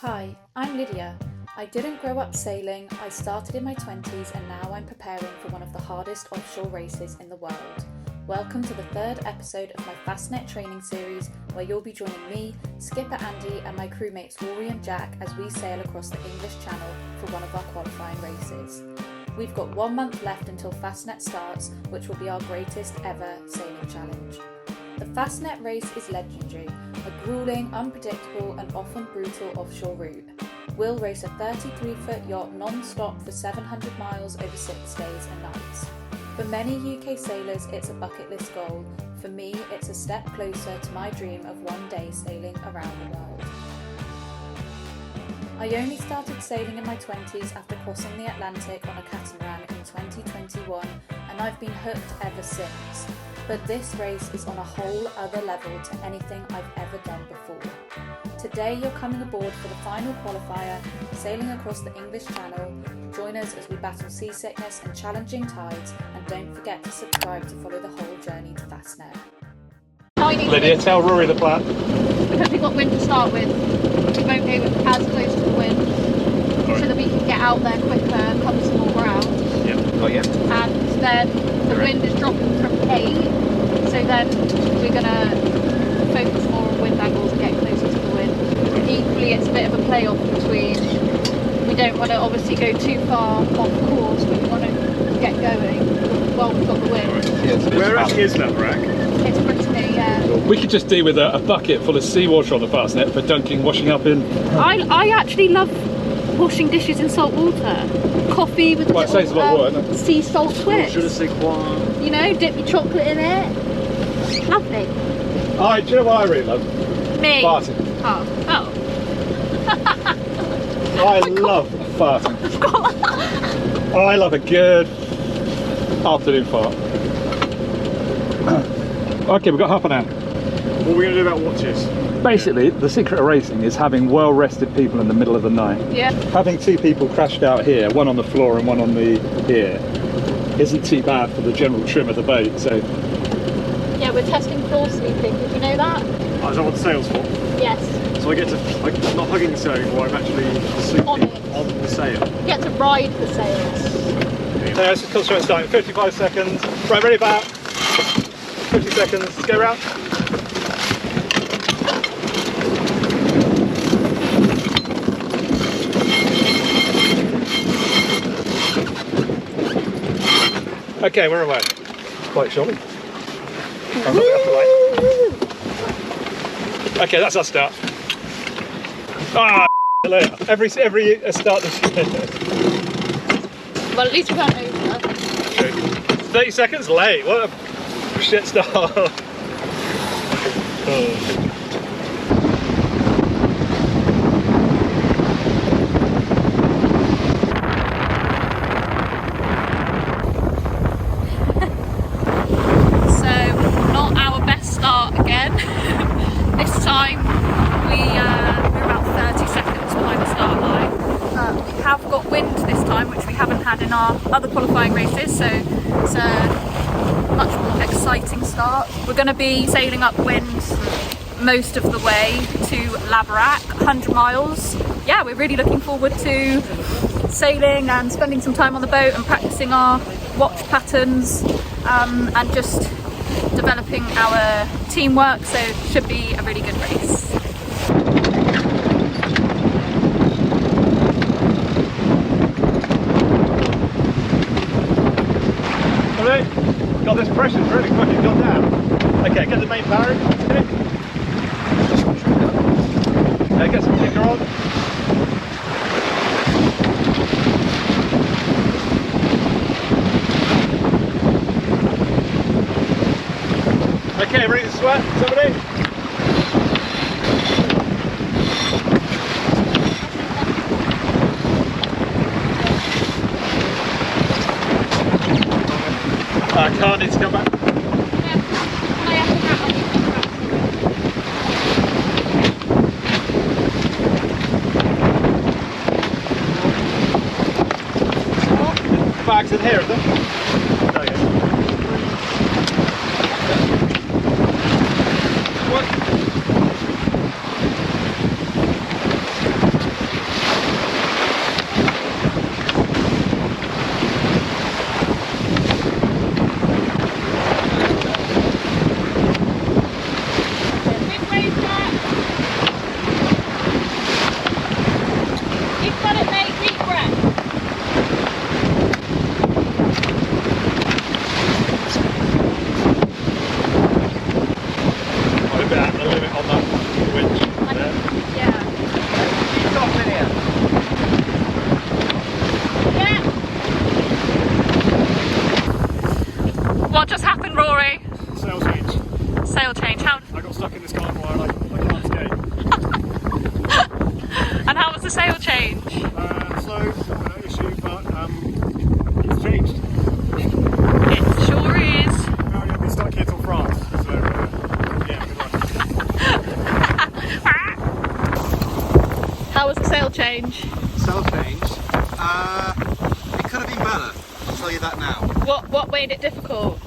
Hi, I'm Lydia. I didn't grow up sailing, I started in my 20s and now I'm preparing for one of the hardest offshore races in the world. Welcome to the third episode of my Fastnet training series where you'll be joining me, Skipper Andy and my crewmates Rory and Jack as we sail across the English Channel for one of our qualifying races. We've got 1 month left until Fastnet starts, which will be our greatest ever sailing challenge. The Fastnet race is legendary, a gruelling, unpredictable and often brutal offshore route. We'll race a 33-foot yacht non-stop for 700 miles over 6 days and nights. For many UK sailors, it's a bucket list goal. For me, it's a step closer to my dream of one day sailing around the world. I only started sailing in my 20s after crossing the Atlantic on a catamaran in 2021, and I've been hooked ever since. But this race is on a whole other level to anything I've ever done before. Today you're coming aboard for the final qualifier, sailing across the English Channel. Join us as we battle seasickness and challenging tides, and don't forget to subscribe to follow the whole journey to Fastnet. Lydia, tell Rory the plan. Because we've got wind to start with, we won't go as close to the wind so that we can get out there quicker and cover some more ground. Yeah, got you. And then the wind is dropping from 8, so then we're going to focus more on wind angles and get closer to the wind. Equally, it's a bit of a play-off between, we don't want to obviously go too far off course, but we want to get going while we've got the wind. Yeah, where actually is that rack? It's Brittany, yeah. We could just do with a bucket full of seawater on the Fastnet for dunking, washing up in. I actually love washing dishes in salt water. Coffee with sea salt twist. You know, dip your chocolate in it. Lovely. Do you know what I really love? Me. Farting. Oh. I love farting. I love a good afternoon fart. Okay, we've got half an hour. What are we going to do about watches? Basically, the secret of racing is having well-rested people in the middle of the night. Yeah. Having 2 people crashed out here, one on the floor and one on the here, isn't too bad for the general trim of the boat. So. Yeah, we're testing floor sleeping. Did you know that? Oh, is that what the sail's for? Yes. So I get to, I'm not hugging the sail anymore, I'm actually sleeping on the sail. You get to ride the sails. This is constraint starting. 55 seconds. Right, ready about 50 seconds. Go round. Okay, we're away. Quite surely. Okay, that's our start. Every start this year. Well, at least we can't over. 30 seconds late. What a shit start. This time we're about 30 seconds behind the start line. We have got wind this time, which we haven't had in our other qualifying races, so it's a much more exciting start. We're going to be sailing upwind most of the way to Laverack, 100 miles. Yeah, we're really looking forward to sailing and spending some time on the boat and practicing our watch patterns and just developing our teamwork, so it should be a really good race. Alright, God, this pressure's really fucking gone down. Okay, get the main power in. Get some kicker on. Okay, ready to sweat? Somebody? Car needs to come back. Bags in here, is there? this Cornwall and I can't escape. And how was the sail change? Slow, no issue, but it's changed. It sure is. Now you'll be stuck here till France, so yeah, good luck. How was the sail change? Sail change. It could have been better, I'll tell you that now. What made it difficult?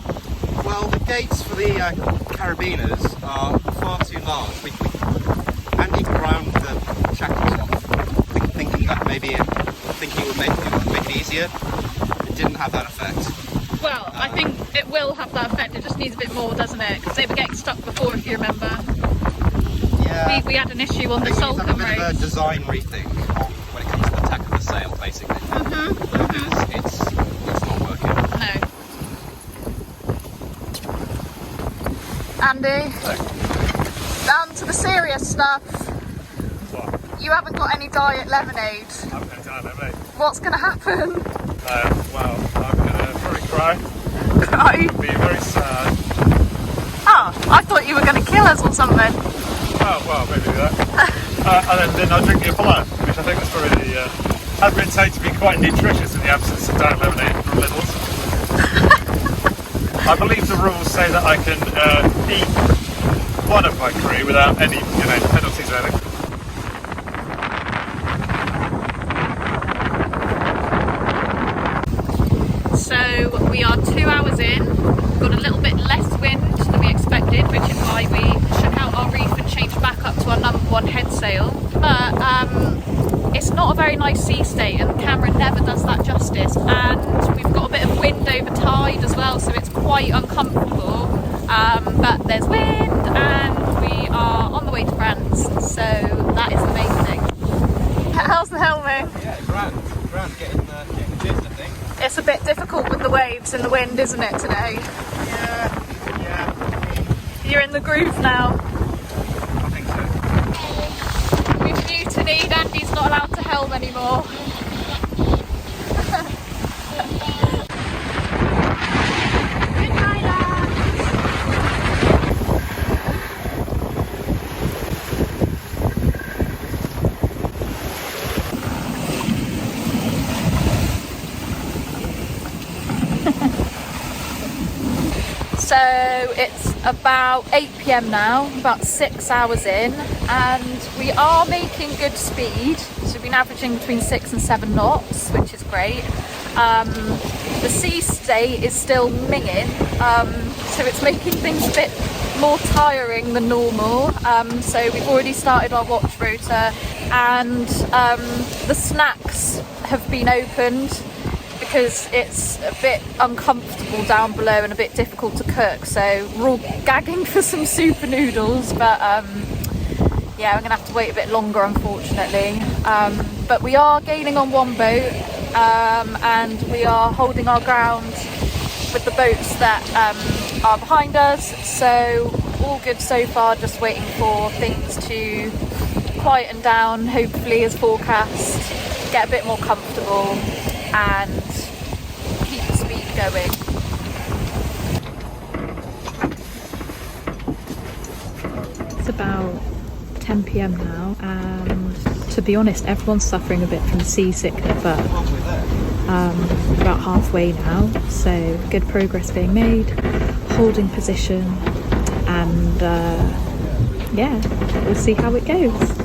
Well, the gates for the carabiners are far too large. Andy ground the shackles off, thinking that maybe it would make it easier. It didn't have that effect. Well, I think it will have that effect. It just needs a bit more, doesn't it? Because they were getting stuck before, if you remember. Yeah. We had an issue on the Sulcum Sulcum a bit of a race. design rethink when it comes to the tack of the sail, basically. It's not working. No. Andy, down to the serious stuff. What? You haven't got any diet lemonade. I'm going to lemonade. What's going to happen? Well, I'm going to probably cry, Cry? be very sad. Oh, I thought you were going to kill us or something. Oh, well, maybe that. And then I'll drink a blood, which I think is probably has been said to be quite nutritious in the absence of diet lemonade from Lidl's. I believe the rules say that I can eat one of my crew without any, penalties or anything. So we are 2 hours in. We've got a little bit less wind than we expected, which is why we shook out our reef and changed back up to our number one head sail. But it's not a very nice sea state, and the camera never does that justice. And we've got a bit of wind over tide as well, so it's quite uncomfortable. But there's wind, and we are on the way to France, so that is the main thing. How's the helmet? Yeah, grand, getting the gist, I think. It's a bit difficult with the waves and the wind, isn't it, today? Yeah. You're in the groove now. I think so. We've mutinied. Andy's not allowed to helm anymore. So it's about 8 p.m. now, about 6 hours in, and we are making good speed. So we've been averaging between 6 and 7 knots, which is great. The sea state is still minging, so it's making things a bit more tiring than normal. So we've already started our watch rota, and the snacks have been opened, because it's a bit uncomfortable down below and a bit difficult to cook, so we're all gagging for some super noodles, but yeah, we're gonna have to wait a bit longer, unfortunately. But we are gaining on one boat, and we are holding our ground with the boats that are behind us, so all good so far, just waiting for things to quieten down, hopefully as forecast, get a bit more comfortable and keep the speed going. It's about 10 p.m. now, and to be honest, everyone's suffering a bit from seasickness, but about halfway now, so good progress being made, holding position, and yeah, we'll see how it goes.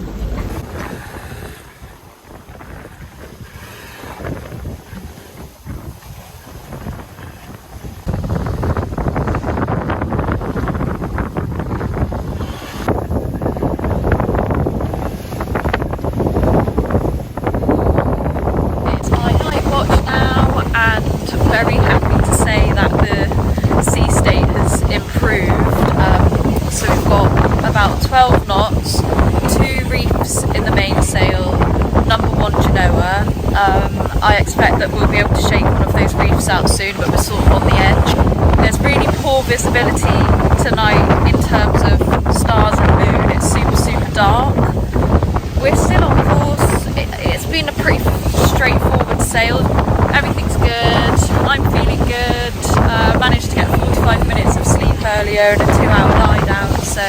Very happy to say that the sea state has improved. So we've got about 12 knots, 2 reefs in the mainsail, number 1 Genoa. I expect that we'll be able to shake one of those reefs out soon, but we're sort of on the edge. There's really poor visibility tonight in terms of stars and moon. It's super dark. We're still on course. It's been a pretty straightforward sail. Everything's good, I'm feeling good, managed to get 45 minutes of sleep earlier and a 2-hour lie down, so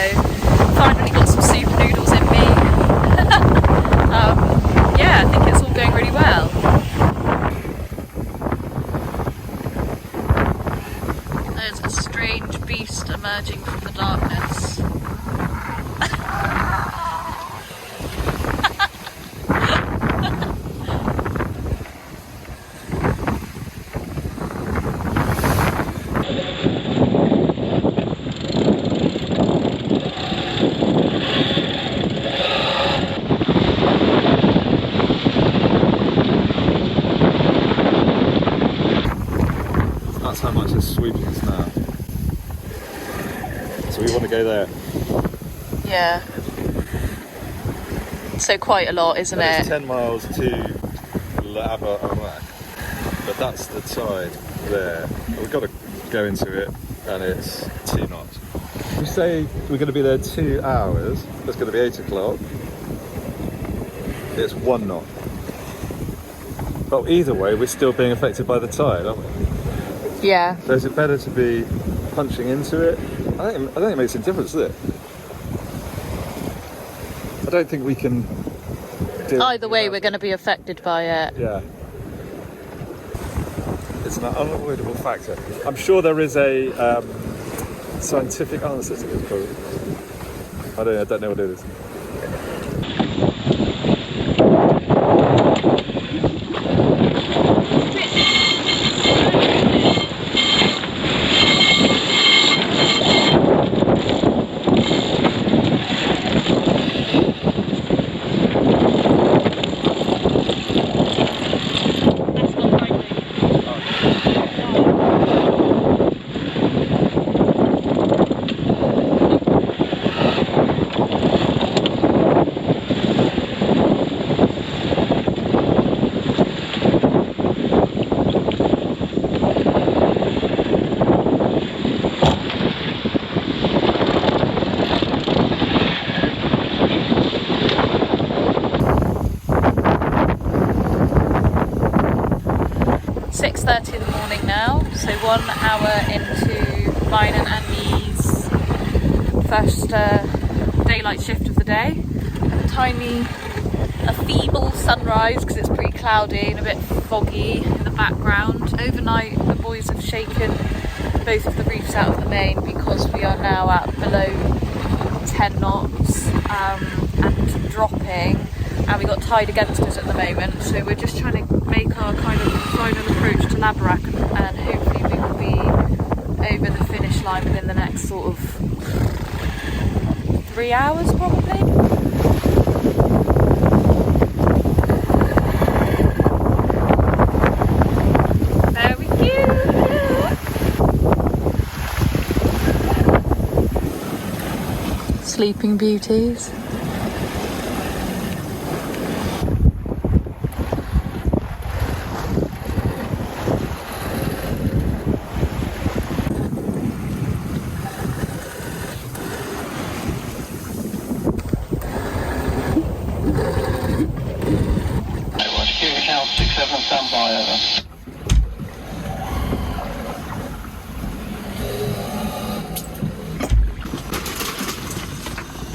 sweepings now. So we want to go there. Yeah. So quite a lot, isn't It's it? 10 miles to Agoraphobic, but that's the tide there. We've got to go into it, and it's 2 knots. We say we're going to be there 2 hours. That's going to be 8 o'clock. It's 1 knot. But either way, we're still being affected by the tide, aren't we? Yeah. So is it better to be punching into it? I don't think it makes a difference, does it? I don't think we can do Either way, we're going to be affected by it. Yeah. It's an unavoidable factor. I'm sure there is a scientific answer to this problem. I don't know what it is. 6:30 in the morning now, so 1 hour into mine and Andy's first daylight shift of the day. A feeble sunrise because it's pretty cloudy and a bit foggy in the background. Overnight the boys have shaken both of the reefs out of the main because we are now at below 10 knots and dropping, and we got tide against us at the moment, so we're just trying to make our kind of final approach to Labrack, and hopefully we will be over the finish line within the next sort of 3 hours probably. Very cute. Sleeping beauties.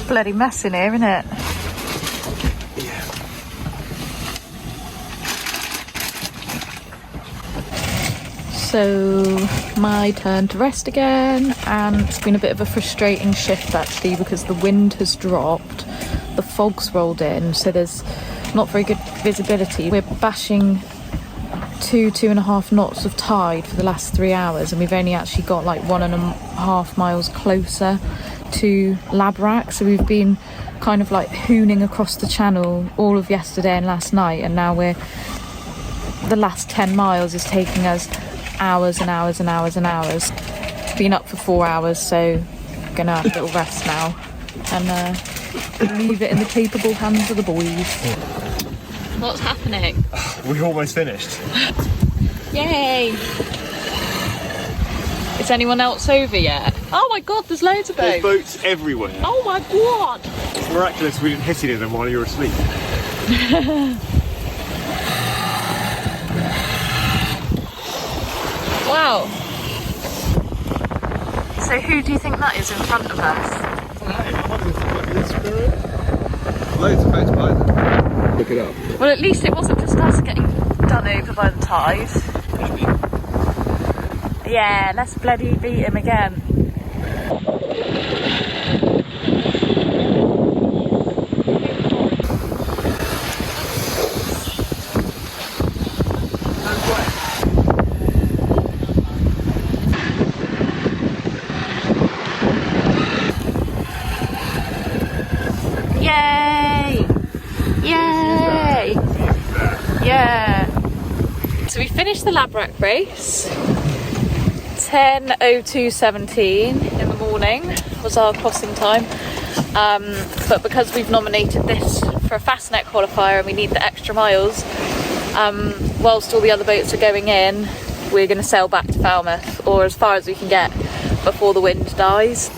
Bloody mess in here, isn't it? Yeah. So my turn to rest again, and it's been a bit of a frustrating shift actually because the wind has dropped, the fog's rolled in, so there's not very good visibility. We're bashing 2.5 knots of tide for the last 3 hours, and we've only actually got like 1.5 miles closer to Labrack, so we've been kind of like hooning across the channel all of yesterday and last night, and now the last 10 miles is taking us hours and hours and hours and hours. Been up for 4 hours, so gonna have a little rest now and leave it in the capable hands of the boys. What's happening? We've almost finished. Yay! Is anyone else over yet? Oh my god, there's loads of There's boats. boats everywhere. Oh my god! It's miraculous we didn't hit any of them while you were asleep. Wow. So who do you think that is in front of us? Loads of boats behind them. Look it up. Well, at least it wasn't just us getting done over by the tide. Yeah, let's bloody beat him again. Yay! Yay! Yeah. So we finished the Labrack race. 10:02:17 in the morning was our crossing time, but because we've nominated this for a Fastnet qualifier and we need the extra miles, whilst all the other boats are going in, we're going to sail back to Falmouth, or as far as we can get before the wind dies.